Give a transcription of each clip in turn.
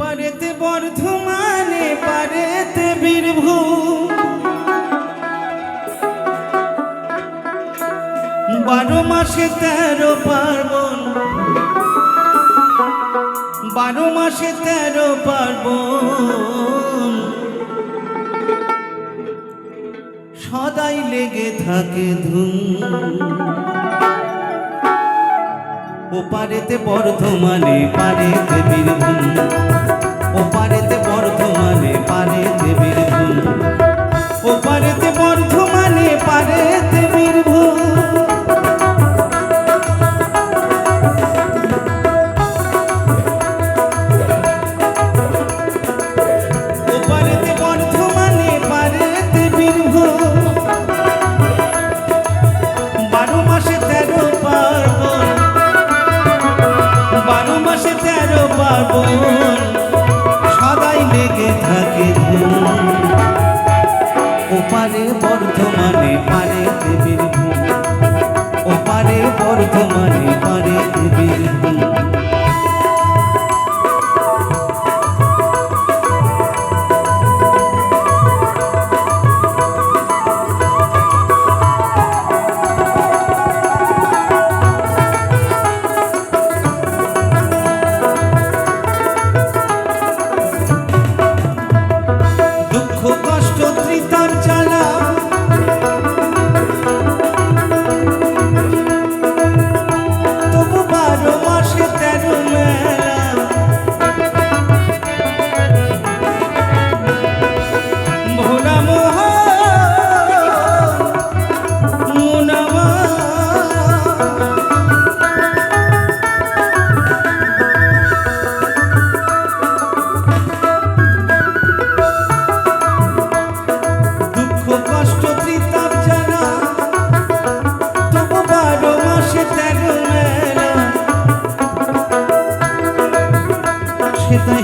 ওপারেতে বর্ধমানে পারেতে বীরভূম, 12 মাসে 13 পার্বণ, 12 মাসে 13 পার্বণ, সদাই লেগে থাকে ধুম। ওপারেতে বর্ধমানে পারেতে বীরভূম, ওপারেতে বর্ধমানে পারেতে বীরভূম, ওপারেতে বর্ধমানে পারেতে বীরভূম। ওপারেতে বর্ধমানে পারেতে বীরভূম, 12 মাসে 13 পার্বণ, 12 মাসে 13 পার্বণ, সদাই লেগে থাকে ধুম। ওপারে বর্ধমানে পারেতে বীরভূম, ওপারে বর্ধমানে পারেতে বীরভূম।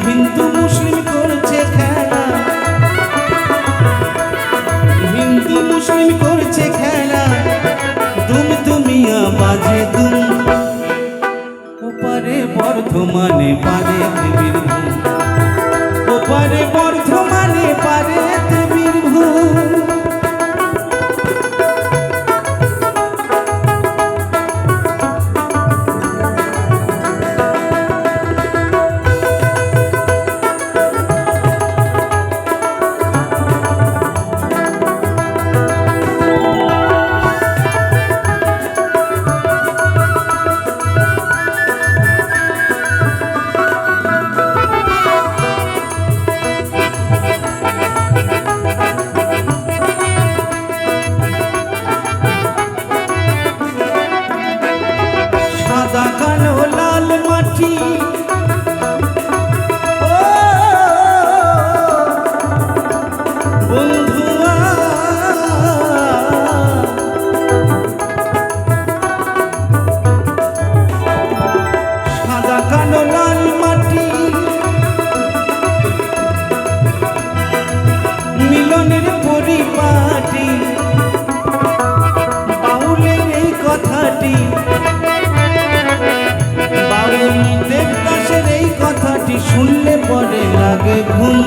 হিন্দু মুসলিম করছে খেলা, হিন্দু মুসলিম করছে খেলা, দুম দুমিয়া বাজে দুম। ওপারে বর্ধমানে পারেতে বীরভূম, ওপারে বর্ধমানে পারেতে বীরভূম। 12 মাসের এই কথাটি শুনলে পরে লাগে ঘুম।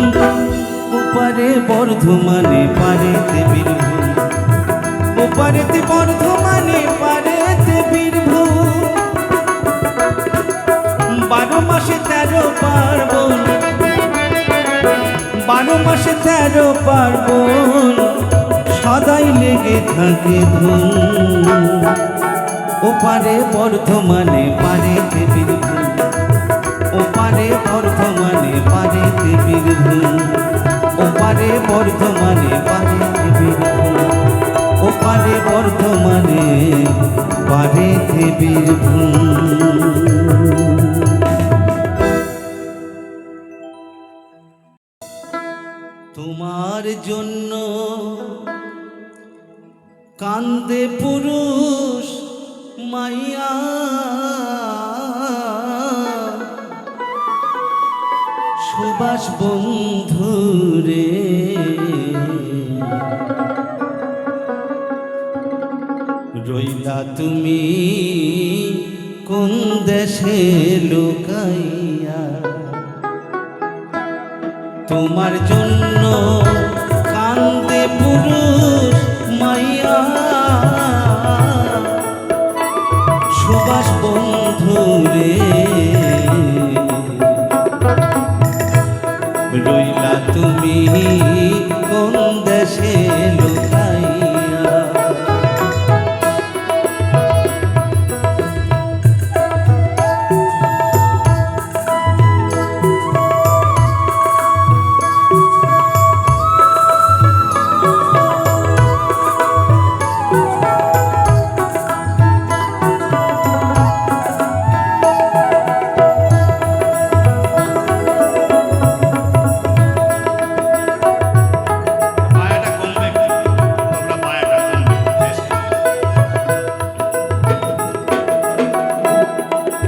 ওপারে বর্ধমানে পারেতে বীরভূম, ওপারেতে বর্ধমানে পারেতে বীরভূম। 12 মাসে 13 পার্বণ, 12 মাসে 13 পার্বণ, সদাই লেগে থাকে ধুম। ওপারে বর্ধমানে পারেতে বীরভূম, ওপারে বর্ধমানে পারেতে বীরভূম, ওপারে বর্ধমানে পারেতে বীরভূম, ওপারে বর্ধমানে পারেতে বীরভূম। তোমার জন্য কান্দে পুরুষ মাইয়া, সুবাস বন্ধুরে রইলা তুমি কোন দেশে লুকাইয়া। তোমার জন্য কান্দে পুরুষ মাইয়া সুবাস বন্ধুরে রইলা তুমি কোন দেশে লুকাইয়া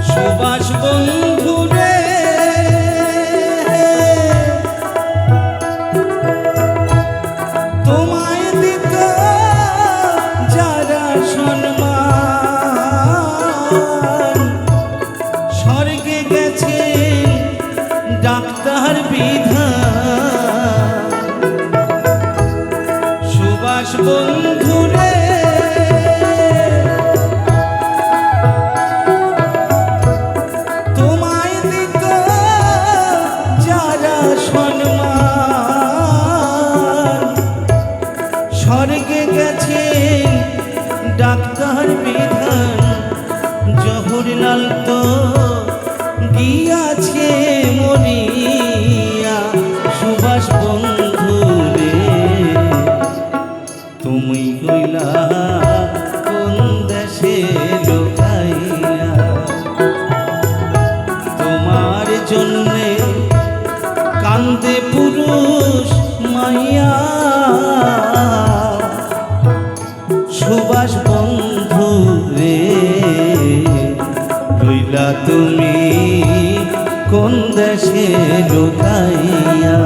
সুবাস বন্ধুরে তোমায় দিত যারা সম্মান স্বর্গে গেছে ডাক্তার বিধান সুবাস বন্ধুরে স্বর্গে গেছে ডাক্তার বিধান জহরলাল তো গিয়াছে মরিয়া সুবাস বন্ধুরে তুমি কইলা কোন দেশে লুকাইয়া তোমার জন্যে কান্দে পুরুষ মাইয়া সুবাস বন্ধু রে রইলা তুমি কোন দেশে লুকাইয়া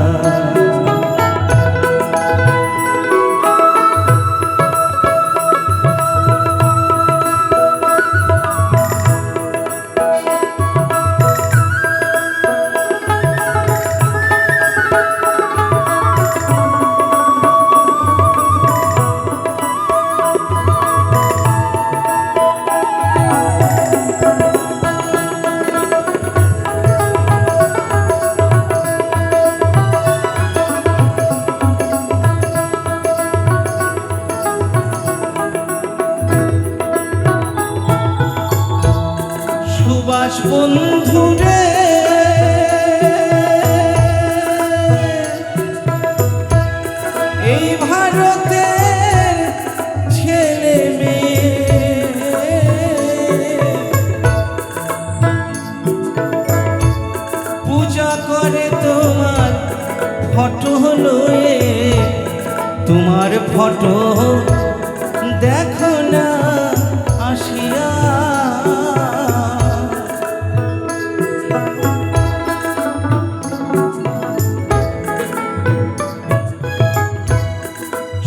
সুবাস বন্ধুরে এই ভারতের ছেলে মেয়ে পূজা করে তোমার ফটো লয়ে তোমার ফটো দেখো না আসিয়া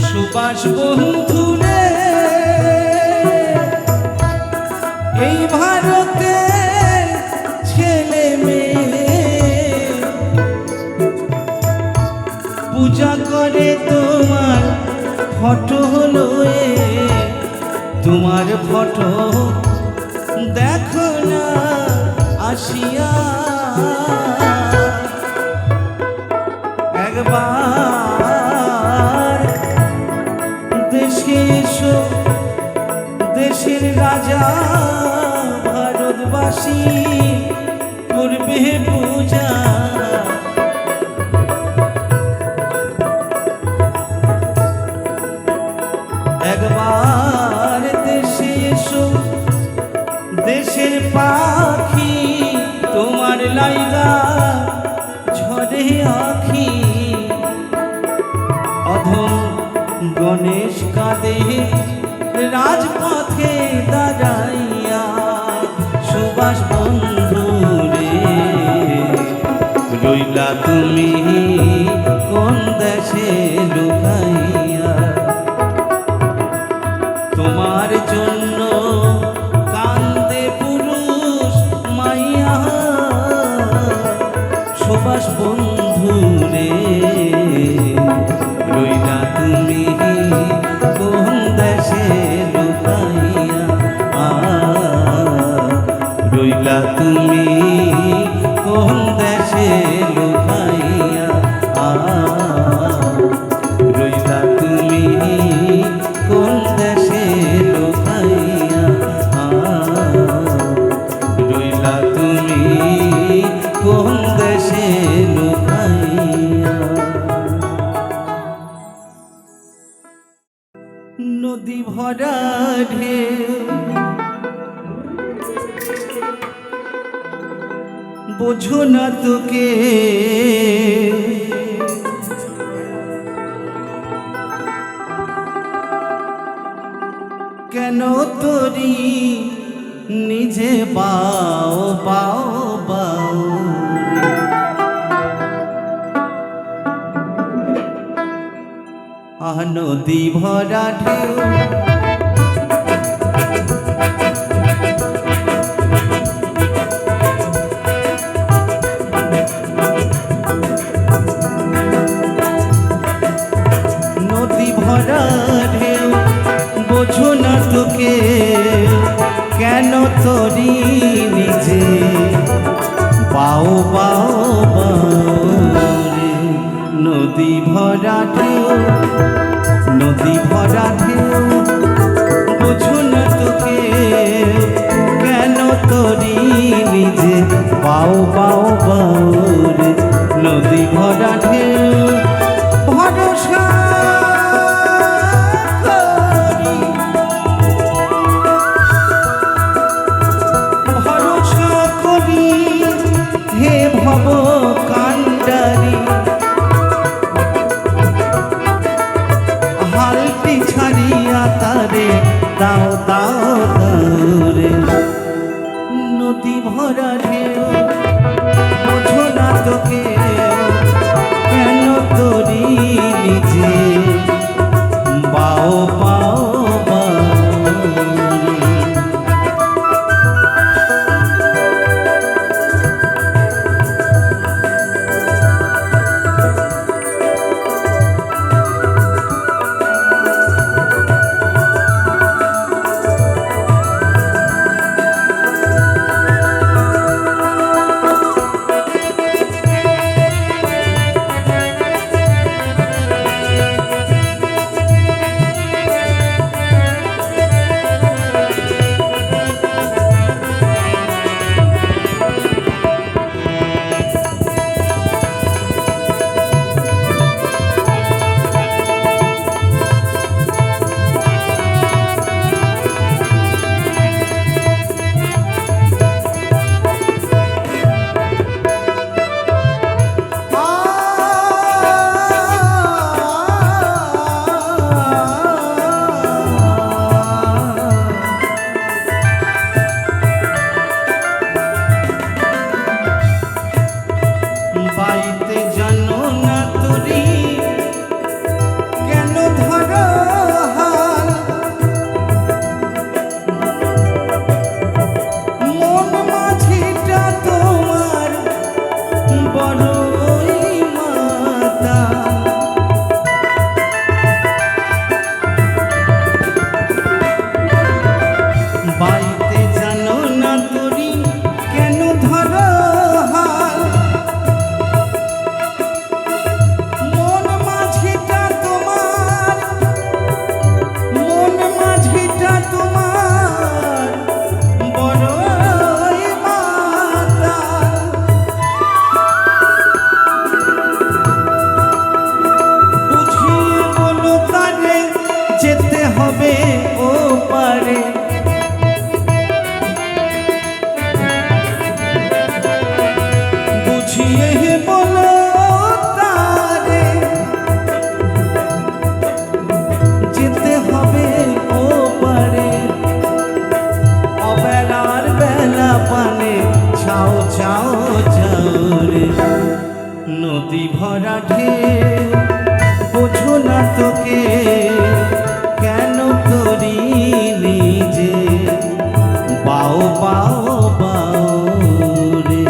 সুবাস বন্ধুরে এই ভারতের ছেলে মেয়ে পূজা করে তোমার ফটো লয়ে তোমার ফটো দেখো না আসিয়া একবার দেশে এসো দেশের রাজা ভারতবাসী করবে পূজা একবার দেশে এসো দেশের পাখি তোমার লাইগা ঝরে আখি অধম গণেশ কাঁদে রাজপথে দাঁড়াইয়া সুবাস বন্ধুরে রইলা তুমি কোন দেশে লুকাইয়া তোমার জন্য কান্দে পুরুষ মাইয়া সুবাস বন্ধু রে রইলা তুমি কোন দেশে লুকাইয়া রইলা তুমি কোন দেশে লুকাইয়া রইলা তুমি কোন দেশে লুকাইয়া রইলা তুমি কোন দেশে লুকাইয়া নদী ভরা ঢেউ বোঝো না তোকে কেন তোরি নিজে বাও বাও বাও নদী ভরা ঢেউ নদী ভরা ঢেউ বোঝো না তোকে কেন তোরি নিজে বাও বাও বাও রে নদী ভরা ঢেউ নদী ভরা ঢেউ বোঝো না তোকে কেন তোরি নিজে বাও বাও বাও রে নদী ভরা ঢেউ ভরসা ভরসা করি হে ভব কান্ডারি হালটি ছাড়িয়া তারে দাও দাও রে নদী ভরা ঢেউ বোঝো না তোকে কেন তোরি নিজে বাও বাও বাও নদী ভরা ঢেউ বোঝো না তোকে কেন তোরি নিজে বাও বাও বাও রে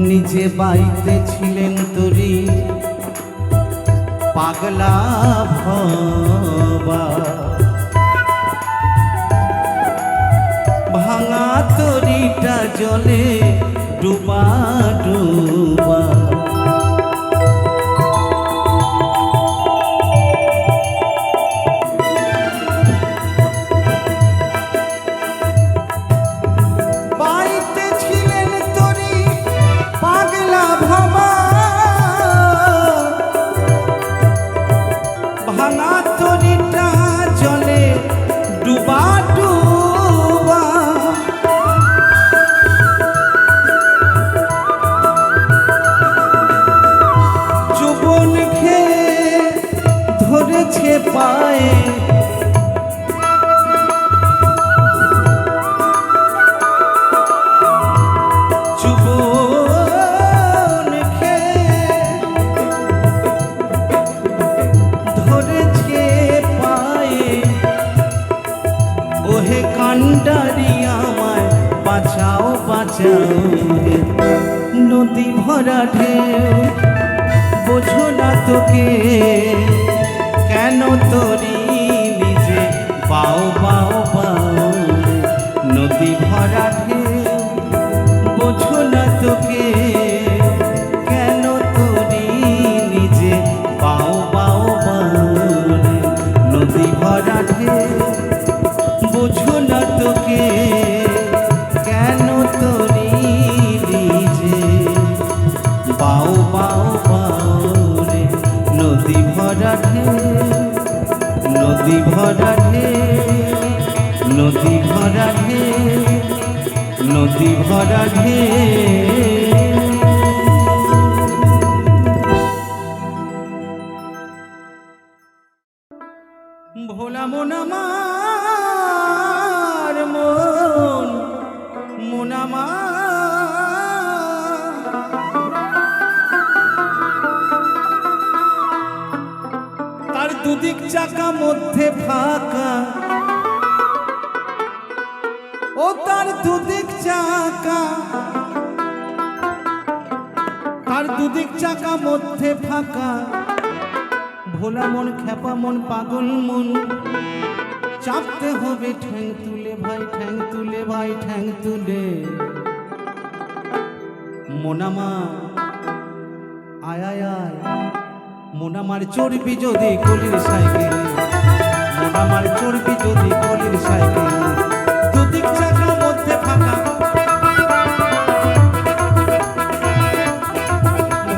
নিজে বাইতে ছিলেন তরি পাগলা ভবা, ভাঙা তরিটা জলে ডুবা ডুবা। বাইতে ছিলেন তরি পাগলা ভবা, ভাঙা তরিটা জলে ডুবা ডুবা। চুবন খেয়ে ধরেছে পায়ে, চুবন খেয়ে ধরেছে পায়ে। ওহে কান্ডারি আমায় বাঁচাও বাঁচাও, নদী ভরা ঢেউ বোঝো না তোকে, কেন তরি নিজে বাও বাও বাও। নদী ভরা ঢেউ বোঝো না তোকে, কেন তরি নিজে বাও বাও বাও। নদী ভরা ঢেউ বোঝো না তোকে, কেন তরি নিজে বাও বাও বাও রে। নদী ভরা ঢেউ, নদী ভরা ঢেউ, নদী ভরা ঢেউ, নদী ভরা ঢেউ। ভোলা মন আমার, মন মন আমার, তার দুদিক চাকা মধ্যে ফাঁকা, ও তার দুদিক চাকা, তার দুদিক চাকা মধ্যে ফাঁকা। ভোলা মন খেপা মন পাগল মন, চাপতে হবে ঠ্যাং তুলে ভাই, ঠ্যাং তুলে ভাই, ঠ্যাং তুলে। মোনামা আয় আয় আয়, মোনামার চর্বি যদি কলির সাইকেল, মোনামার চর্বি যদি কলির সাইকেল। দুদিক চাকা মধ্যে ফাঁকা,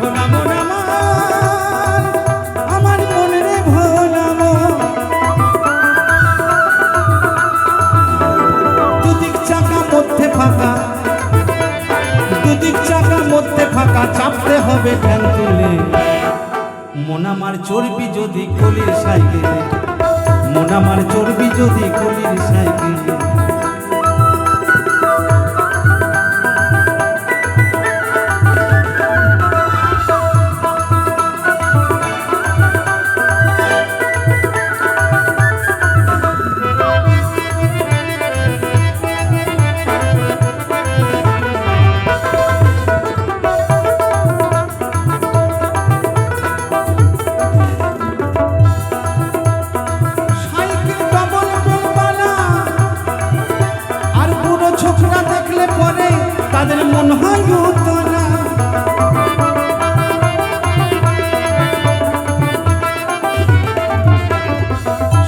ভোলা মন আমার, আমার মন রে ভোলা মন। দুদিক চাকা মধ্যে ফাঁকা, দুদিক চাকা মধ্যে ফাঁকা, চাপতে হবে ঠ্যাং তুলে। মোনামার চর্বি যদি কলির সাইকেলে, মোনামার চর্বি যদি কলির সাইকেলে। তাদের মন হয় উতলা,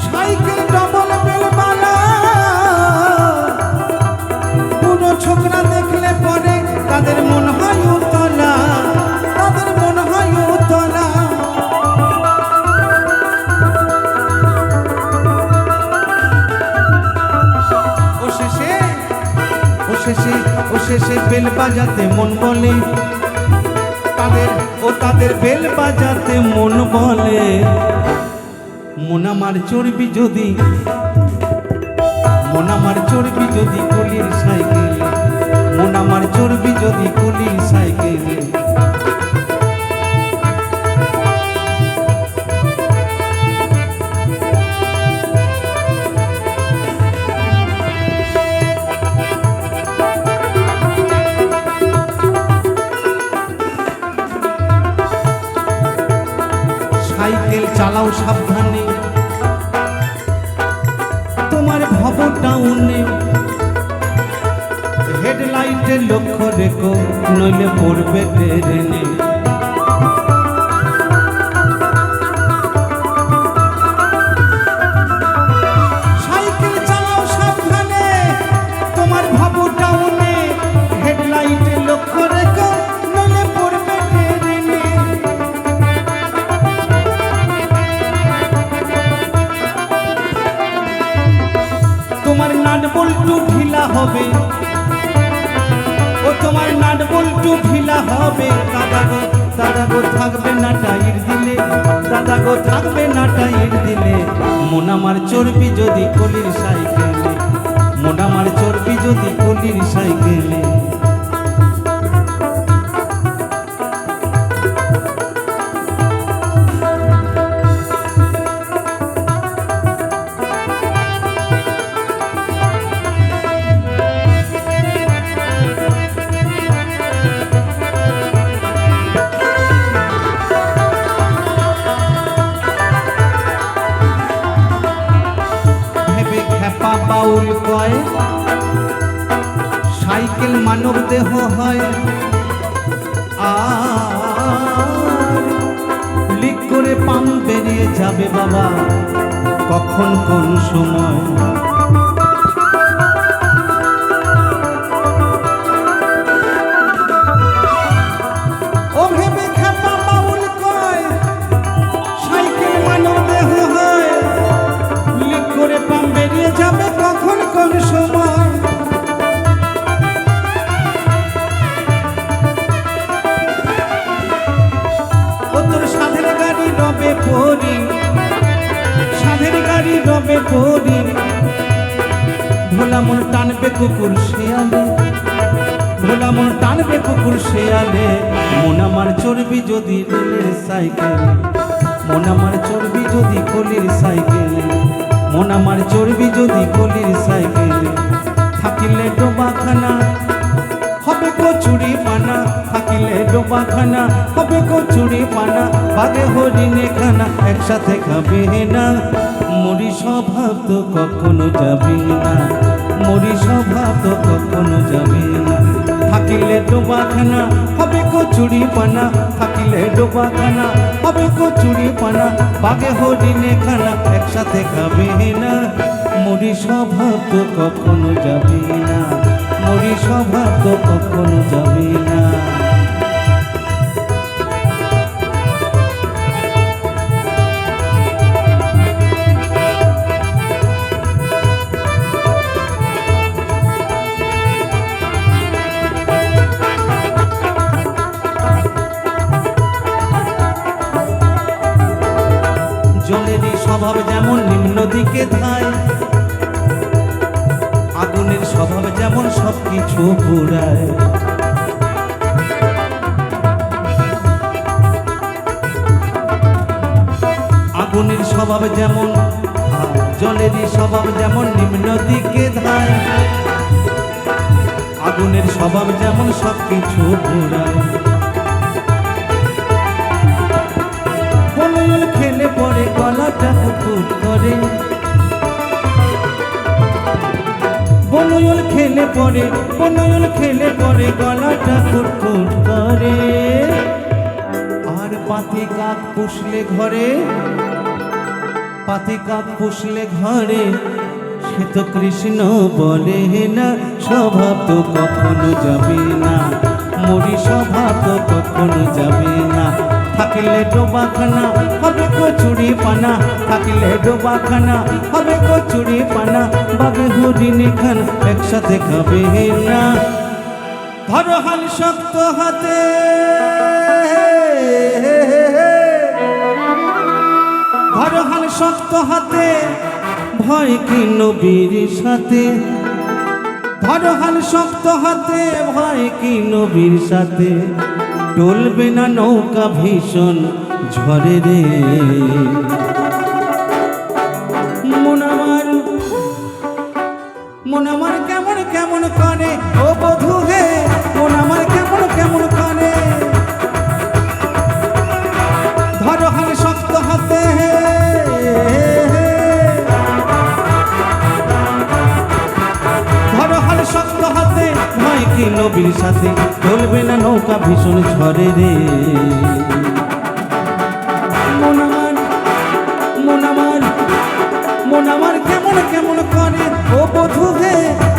সাইকেল ডবল বেলবালা, বুড়ো ছোকরা দেখলে পরে তাদের মন হয় উতলা, তাদের মন হয় উতলা। ও শেষে বেল বাজাতে মন বলে তাদের, ও তাদের বেল বাজাতে মন বলে। মোনামার চর্বি যদি, মোনামার চর্বি যদি কলির সাইকেল, মোনামার চর্বি যদি কলির সাইকেল। নইলে পড়বে ট্রেনে। সাইকেল চালাও সাবধানে, তোমার ভাবু টাউনে, হেডলাইটে লক্ষ্য রেখো নইলে পড়বে ট্রেনে। তোমার নাট বল্টু ঢিলা হবে, ও তোমার নাট বল্টু ঢিলা হবে। দাদা গো দাদা গো থাকবে না টাইট দিলে, দাদা গো থাকবে না টাইট দিলে। মন আমার চর্বি যদি কলির সাইকেলে, মন আমার চর্বি যদি কলির সাইকেলে। বাউল কয় সাইকেল মানব দেহ হয়, আর লিক করে পাম বেরিয়ে যাবে বাবা কখন কোন সময়। ও ভেবে খেপা বাউল কয় সাইকেল মানব দেহ হয়, লিক করে পাম বেরিয়ে যাবে কখন কোন সময়। ও তোর সাধের গাড়ি রবে পরি, সাধের গাড়ি রবে পরি। ভোলা মন টানবে কুকুর শেয়ালে, ভোলা মন টানবে কুকুর শেয়ালে। মন আমার চর্বি যদি রেলের সাইকেলে, মন আমার চর্বি যদি কলির সাইকেলে, মন আমার চর্বি যদি কলির সাইকেলে। থাকিলে ডোবাখানা হবে কচুরি পানা, থাকিলে ডোবাখানা হবে কচুরি পানা। বাগে হরিণে খানা একসাথে খাবে না, মরি স্বভাব তো কখনো যাবে না, মরি স্বভাব তো কখনো যাবে না। থাকিলে ডোবাখানা হবে কচুরি পানা, থাকিলে ডোবাখানা হবে কচুরি পানা। বাগে হরিণে খানা একসাথে খাবে না, মরি স্বভাব তো কখনো যাবে না, মরি স্বভাব তো কখনো যাবে না। জলেরই স্বভাব যেমন নিম্ন দিকে ধায়, আগুনের স্বভাব যেমন সবকিছু পুরায়। আগুনের স্বভাব যেমন, জলেরই স্বভাব যেমন নিম্ন দিকে ধায়, আগুনের স্বভাব যেমন সবকিছু পুরায়। বনয়ল খেলে পরে গলাটা ফুট করে, বনয়ল খেলে পরে, বনয়ল খেলে পরে গলাটা ফুট করে। আর পাতি কাক পুষলে ঘরে, পাতি কাক পুষলে ঘরে, সে তো কৃষ্ণ বলে না। স্বভাব তো কখনো যাবে না, মরি স্বভাব তো কখনো যাবে না। থাকিলে ডোবাখানা হবে কচুরি পানা, থাকিলে ডোবাখানা হবে কচুরি পানা। বাগে হরিণে খানা একসাথে খাবে না। ধরো হাল শক্ত হাতে, ধরো হাল শক্ত হাতে, ভয় কি নবীর সাথে। ধরো হাল শক্ত হাতে, ভয় কি নবীর সাথে। ডলবে না নৌকা ভীষণ ঝড়ে রে। মন আমার, মন আমার কেমন কেমন করে, ও বধূ হে মন আমার কেমন কেমন করে। ধরো হাল শক্ত হাতে, ধরো হাল শক্ত হাতে, ভয় কি কি নবীর সাথে চলবে না নৌকা ভীষণ ঝড়ে রে। মন আমার মন আমার মন আমার কেমন কেমন করে ও বধূ হে,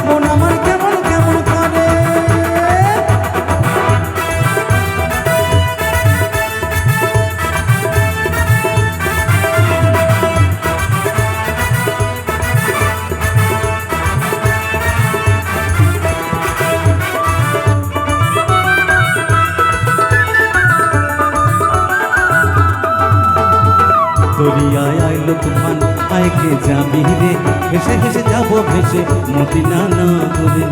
মন আমার কেমন কেমন করে। দরিয়ায় আইলো তুফান আয় কে যাবি রে, ভেসে ভেসে যাবো ভেসে মদিনা নগরে।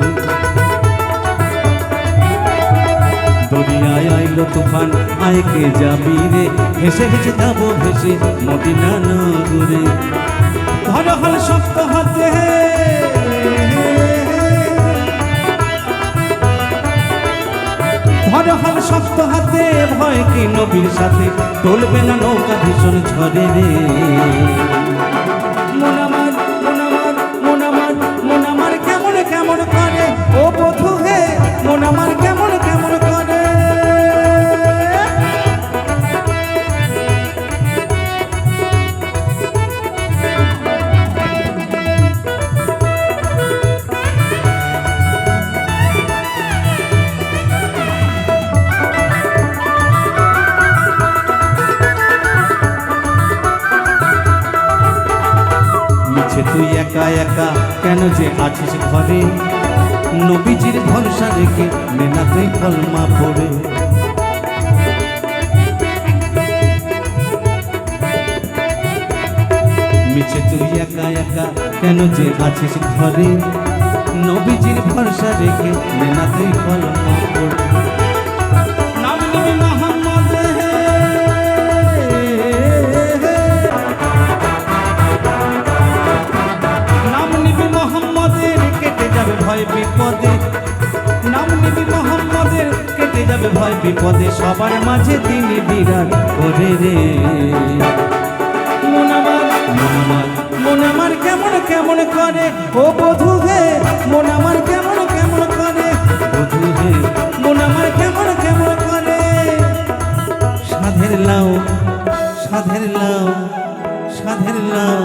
দরিয়ায় আইলো তুফান আয় কে যাবি রে, ভেসে ভেসে যাবো ভেসে মদিনা নগরে। ধর হল শক্ত হাতে ধর হল শক্ত হাতে, ভয় কি নবীর সাথে চলবে না নৌকা ভীষণ ঝড়ে রে। মন আমার মন আমার মন আমার মন আমার কেমন কেমন করে ও বধূ হে, মন আমার কেমন কেমন করে। তুই একা একা কেন যে আছিস ঘরে, নবীজির ভরসা রেখে নেনা তুই কলমা পড়ে। মিছে তুই একা একা কেন যে আছিস ঘরে, নবীজির ভরসা রেখে নেনা তুই কলমা পড়ে। নাম নবী মোহাম্মদ ভয় বিপদে, নাম নিবি মোহাম্মদের কেটে যাবে ভয় বিপদে, সবার মাঝে তিনি বিরাট করে রে। মন আমার মন আমার মন আমার কেমন কেমন করে ও বধূ হে, মন আমার কেমন কেমন করে বধূ হে, মন আমার কেমন কেমন করে। সাধের লাউ সাধের লাউ সাধের লাউ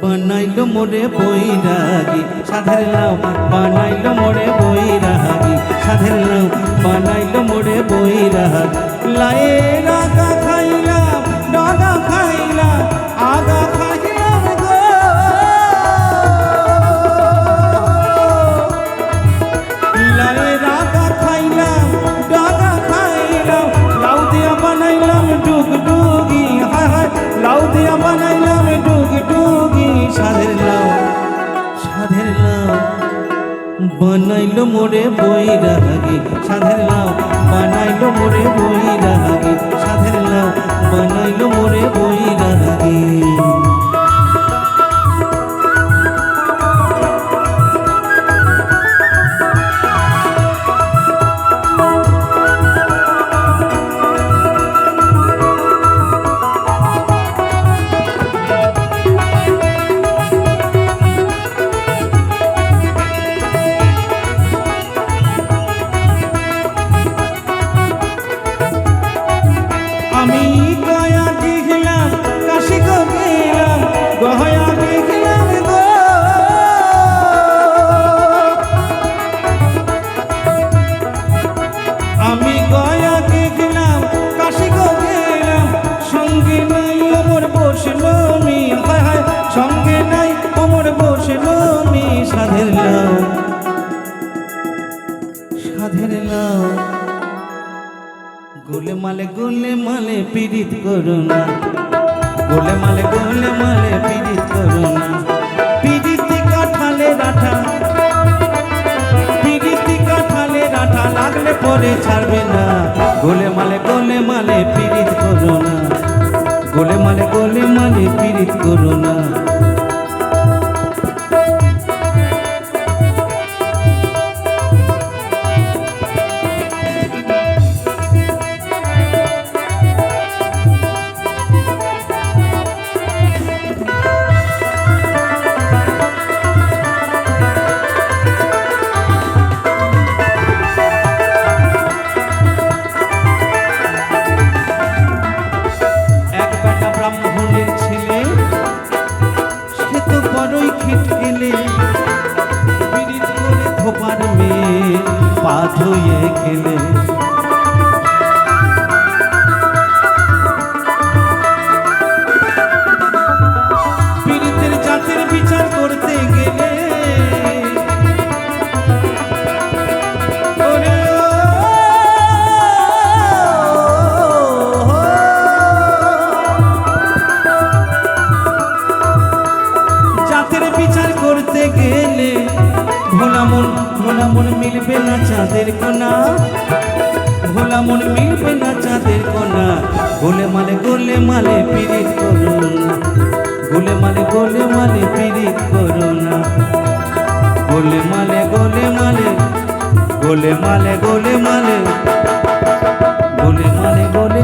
বানাইলো মোরে বৈরাগী, সাধের লাউ বানাইলো মোরে বৈরাগী, সাধের লাউ বানাইলো মোরে বৈরাগী। লায়ে রাগা খাইলাম ডাগা খাইলাম আগা খাইলাম গো, লায়ে রাগা খাইলাম ডাগা খাইলাম, লাউ দিয়া বানাইলাম ডুগডুগি, হায় হায় লাউ দিয়া বানাইলাম ডুগডুগি। সাধের লাউ সাধের লাউ বানাইলো মোরে বৈরাগী, সাধের লাউ বানাইলো মোরে বৈরাগী, সাধের লাউ বানাইলো মোরে বৈরাগী। আমি গয়া দেখলাম কাশি গো গেলাম, গয়া দেখলাম গো, আমি গয়া দেখলাম কাশি গো গেলাম, সঙ্গে নাই অমর বসলো মি, হায় হায় সঙ্গে নাই অমর বসলো মি। সাধের লাউ সাধের লাউ গোলে মালে পীড়িত করো না, গোলে মালে পীড়িত করো না। পীড়িতি কাঠালে রাঠা, পীড়িতি কাঠালে রাঠা লাগলে পরে ছাড়বে না, গোলে মালে পীড়িত করো না, গোলে মালে পীড়িত করো না। পা ধুয়ে খেলে। পীড়িতের জাতের বিচার করতে গেলে বিচার করতে গেলে ভোলা মন মিলবে না চাঁদের কোনা, ভোলা মন মিলবে না চাঁদের কোনা। গোলে মালে পীড়িত করো না, গোলে মালে পীড়িত করো না। গোলে মালে গোলে মালে পীড়িত করো না। গোলে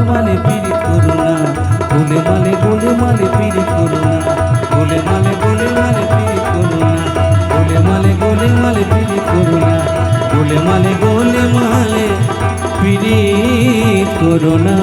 মালে পীড়িত করো না। গোলে মালে পীড়িত করো না। গোলে মালে পীড়িত করো না। গোলে মালে পীড়িত করো না।